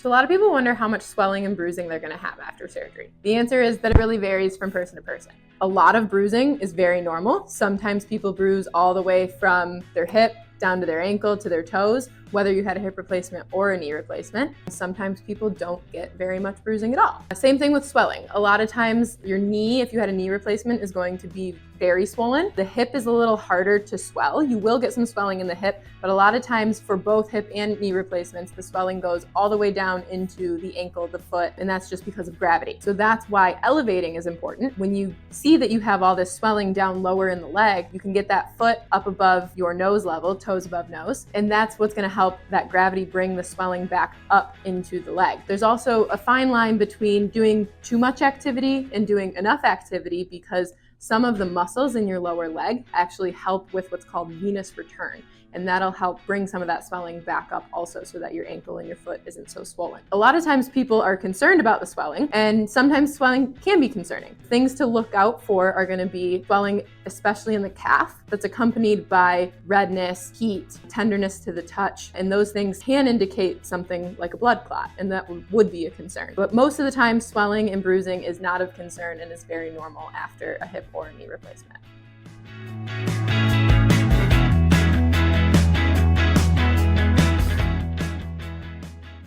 So a lot of people wonder how much swelling and bruising they're going to have after surgery. The answer is that it really varies from person to person. A lot of bruising is very normal. Sometimes people bruise all the way from their hip down to their ankle to their toes, whether you had a hip replacement or a knee replacement. Sometimes people don't get very much bruising at all. Same thing with swelling. A lot of times your knee, if you had a knee replacement, is going to be very swollen. The hip is a little harder to swell. You will get some swelling in the hip, but a lot of times for both hip and knee replacements, the swelling goes all the way down into the ankle, the foot, and that's just because of gravity. So that's why elevating is important. When you see that you have all this swelling down lower in the leg, you can get that foot up above your nose level, toes above nose, and that's what's going to help that gravity bring the swelling back up into the leg. There's also a fine line between doing too much activity and doing enough activity, because some of the muscles in your lower leg actually help with what's called venous return. And that'll help bring some of that swelling back up also, so that your ankle and your foot isn't so swollen. A lot of times people are concerned about the swelling, and sometimes swelling can be concerning. Things to look out for are going to be swelling, especially in the calf, that's accompanied by redness, heat, tenderness to the touch, and those things can indicate something like a blood clot, and that would be a concern. But most of the time, swelling and bruising is not of concern and is very normal after a hip or a knee replacement.